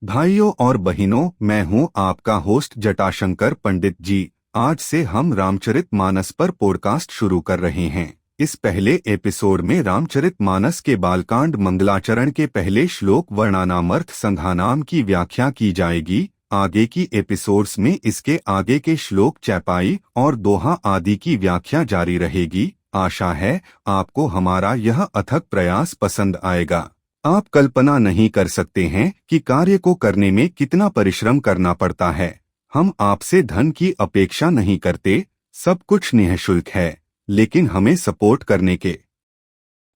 भाइयों और बहनों, मैं हूं आपका होस्ट जटाशंकर पंडित जी। आज से हम रामचरितमानस पर पॉडकास्ट शुरू कर रहे हैं। इस पहले एपिसोड में रामचरितमानस के बालकांड मंगलाचरण के पहले श्लोक वर्णानामर्थ संघानाम की व्याख्या की जाएगी। आगे की एपिसोड्स में इसके आगे के श्लोक चैपाई और दोहा आदि की व्याख्या जारी रहेगी। आशा है आपको हमारा यह अथक प्रयास पसंद आएगा। आप कल्पना नहीं कर सकते हैं कि कार्य को करने में कितना परिश्रम करना पड़ता है। हम आपसे धन की अपेक्षा नहीं करते, सब कुछ निःशुल्क है, लेकिन हमें सपोर्ट करने के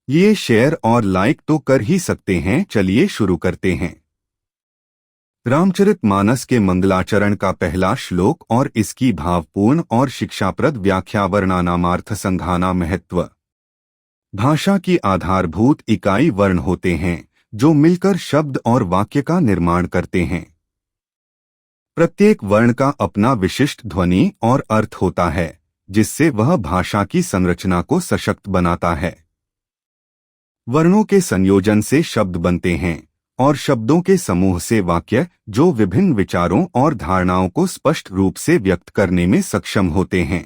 लिए शेयर और लाइक तो कर ही सकते हैं। चलिए शुरू करते हैं। रामचरितमानस के मंगलाचरण का पहला श्लोक और इसकी भावपूर्ण और शिक्षाप्रद व्याख्या। वर्णानामार्थ संघाना महत्व। भाषा की आधारभूत इकाई वर्ण होते हैं जो मिलकर शब्द और वाक्य का निर्माण करते हैं। प्रत्येक वर्ण का अपना विशिष्ट ध्वनि और अर्थ होता है, जिससे वह भाषा की संरचना को सशक्त बनाता है। वर्णों के संयोजन से शब्द बनते हैं और शब्दों के समूह से वाक्य, जो विभिन्न विचारों और धारणाओं को स्पष्ट रूप से व्यक्त करने में सक्षम होते हैं।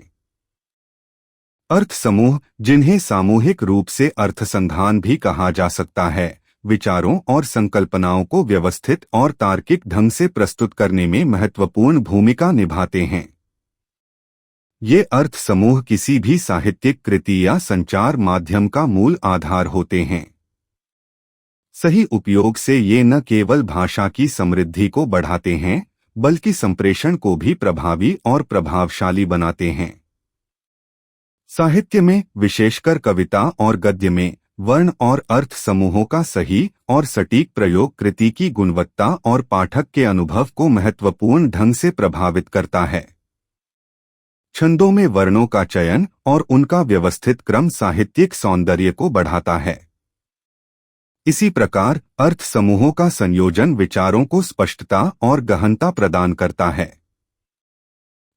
अर्थ समूह, जिन्हें सामूहिक रूप से अर्थसंधान भी कहा जा सकता है, विचारों और संकल्पनाओं को व्यवस्थित और तार्किक ढंग से प्रस्तुत करने में महत्वपूर्ण भूमिका निभाते हैं। ये अर्थ समूह किसी भी साहित्यिक कृति या संचार माध्यम का मूल आधार होते हैं। सही उपयोग से ये न केवल भाषा की समृद्धि को बढ़ाते हैं, बल्कि संप्रेषण को भी प्रभावी और प्रभावशाली बनाते हैं। साहित्य में, विशेषकर कविता और गद्य में, वर्ण और अर्थ समूहों का सही और सटीक प्रयोग कृति की गुणवत्ता और पाठक के अनुभव को महत्वपूर्ण ढंग से प्रभावित करता है। छंदों में वर्णों का चयन और उनका व्यवस्थित क्रम साहित्यिक सौंदर्य को बढ़ाता है। इसी प्रकार अर्थ समूहों का संयोजन विचारों को स्पष्टता और गहनता प्रदान करता है।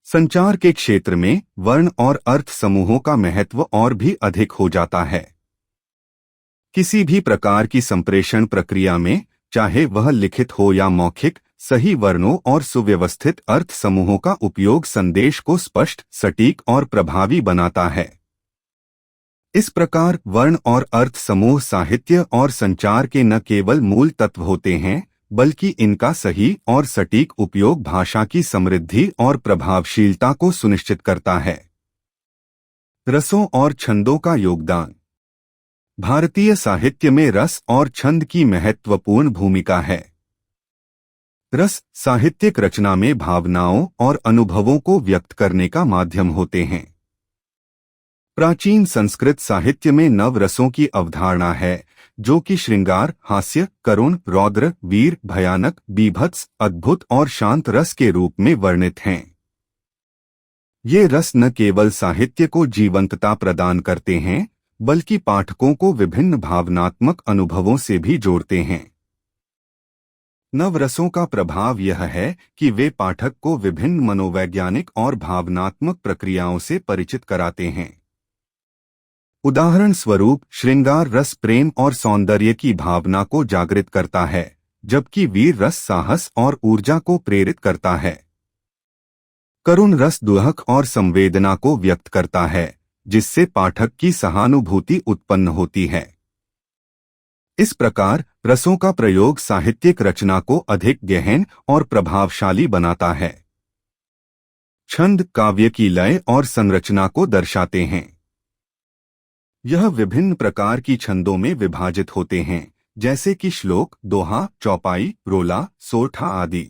संचार के क्षेत्र में वर्ण और अर्थ समूहों का महत्व और भी अधिक हो जाता है। किसी भी प्रकार की संप्रेषण प्रक्रिया में, चाहे वह लिखित हो या मौखिक, सही वर्णों और सुव्यवस्थित अर्थ समूहों का उपयोग संदेश को स्पष्ट, सटीक और प्रभावी बनाता है। इस प्रकार वर्ण और अर्थ समूह साहित्य और संचार के न केवल मूल तत्व होते हैं, बल्कि इनका सही और सटीक उपयोग भाषा की समृद्धि और प्रभावशीलता को सुनिश्चित करता है। रसों और छंदों का योगदान। भारतीय साहित्य में रस और छंद की महत्वपूर्ण भूमिका है। रस साहित्यिक रचना में भावनाओं और अनुभवों को व्यक्त करने का माध्यम होते हैं। प्राचीन संस्कृत साहित्य में नव रसों की अवधारणा है, जो कि श्रृंगार, हास्य, करुण, रौद्र, वीर, भयानक, बीभत्स, अद्भुत और शांत रस के रूप में वर्णित हैं। ये रस न केवल साहित्य को जीवंतता प्रदान करते हैं, बल्कि पाठकों को विभिन्न भावनात्मक अनुभवों से भी जोड़ते हैं। नवरसों का प्रभाव यह है कि वे पाठक को विभिन्न मनोवैज्ञानिक और भावनात्मक प्रक्रियाओं से परिचित कराते हैं। उदाहरण स्वरूप, श्रृंगार रस प्रेम और सौंदर्य की भावना को जागृत करता है, जबकि वीर रस साहस और ऊर्जा को प्रेरित करता है। करुण रस दुहक और संवेदना को व्यक्त करता है, जिससे पाठक की सहानुभूति उत्पन्न होती है। इस प्रकार रसों का प्रयोग साहित्यिक रचना को अधिक गहन और प्रभावशाली बनाता है। छंद काव्य की लय और संरचना को दर्शाते हैं। यह विभिन्न प्रकार की छंदों में विभाजित होते हैं, जैसे कि श्लोक, दोहा, चौपाई, रोला, सोरठा आदि।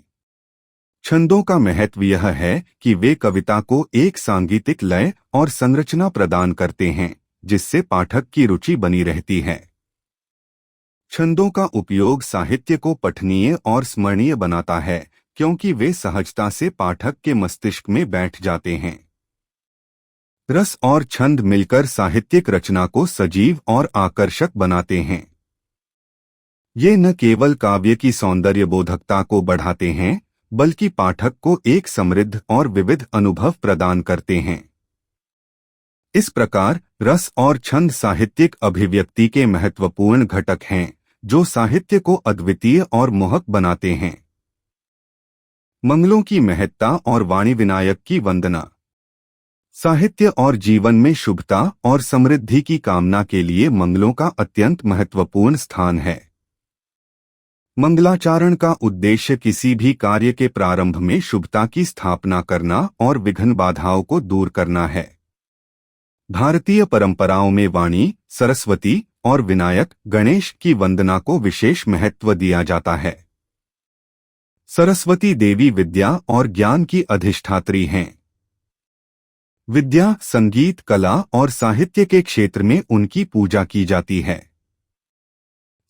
छंदों का महत्व यह है कि वे कविता को एक सांगीतिक लय और संरचना प्रदान करते हैं, जिससे पाठक की रुचि बनी रहती है। छंदों का उपयोग साहित्य को पठनीय और स्मरणीय बनाता है, क्योंकि वे सहजता से पाठक के मस्तिष्क में बैठ जाते हैं। रस और छंद मिलकर साहित्यिक रचना को सजीव और आकर्षक बनाते हैं। ये न केवल काव्य की सौंदर्य बोधकता को बढ़ाते हैं, बल्कि पाठक को एक समृद्ध और विविध अनुभव प्रदान करते हैं। इस प्रकार रस और छंद साहित्यिक अभिव्यक्ति के महत्वपूर्ण घटक हैं, जो साहित्य को अद्वितीय और मोहक बनाते हैं। मंगलों की महत्ता और वाणी विनायक की वंदना। साहित्य और जीवन में शुभता और समृद्धि की कामना के लिए मंगलों का अत्यंत महत्वपूर्ण स्थान है। मंगलाचारण का उद्देश्य किसी भी कार्य के प्रारंभ में शुभता की स्थापना करना और विघ्न बाधाओं को दूर करना है। भारतीय परंपराओं में वाणी, सरस्वती और विनायक गणेश की वंदना को विशेष महत्व दिया जाता है। सरस्वती देवी विद्या और ज्ञान की अधिष्ठात्री हैं। विद्या, संगीत, कला और साहित्य के क्षेत्र में उनकी पूजा की जाती है।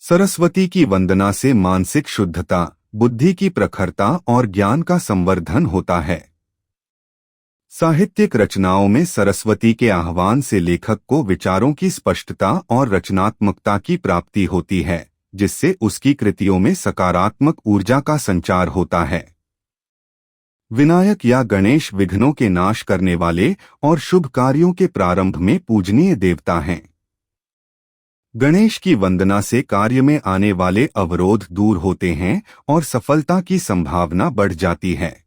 सरस्वती की वंदना से मानसिक शुद्धता, बुद्धि की प्रखरता और ज्ञान का संवर्धन होता है। साहित्यिक रचनाओं में सरस्वती के आह्वान से लेखक को विचारों की स्पष्टता और रचनात्मकता की प्राप्ति होती है, जिससे उसकी कृतियों में सकारात्मक ऊर्जा का संचार होता है। विनायक या गणेश विघ्नों के नाश करने वाले और शुभ कार्यों के प्रारंभ में पूजनीय देवता हैं। गणेश की वंदना से कार्य में आने वाले अवरोध दूर होते हैं और सफलता की संभावना बढ़ जाती है।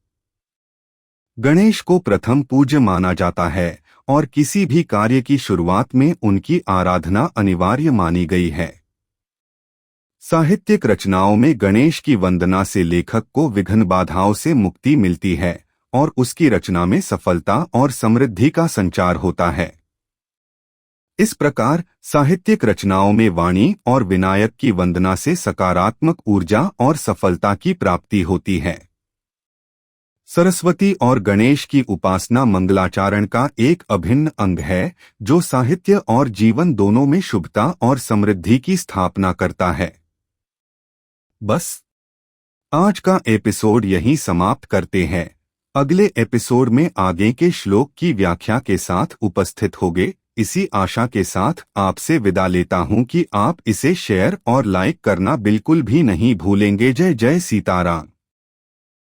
गणेश को प्रथम पूज्य माना जाता है और किसी भी कार्य की शुरुआत में उनकी आराधना अनिवार्य मानी गई है। साहित्यिक रचनाओं में गणेश की वंदना से लेखक को विघ्न बाधाओं से मुक्ति मिलती है और उसकी रचना में सफलता और समृद्धि का संचार होता है। इस प्रकार साहित्यिक रचनाओं में वाणी और विनायक की वंदना से सकारात्मक ऊर्जा और सफलता की प्राप्ति होती है। सरस्वती और गणेश की उपासना मंगलाचरण का एक अभिन्न अंग है, जो साहित्य और जीवन दोनों में शुभता और समृद्धि की स्थापना करता है। बस आज का एपिसोड यहीं समाप्त करते हैं। अगले एपिसोड में आगे के श्लोक की व्याख्या के साथ उपस्थित होंगे। इसी आशा के साथ आपसे विदा लेता हूं कि आप इसे शेयर और लाइक करना बिल्कुल भी नहीं भूलेंगे। जय जय सीताराम।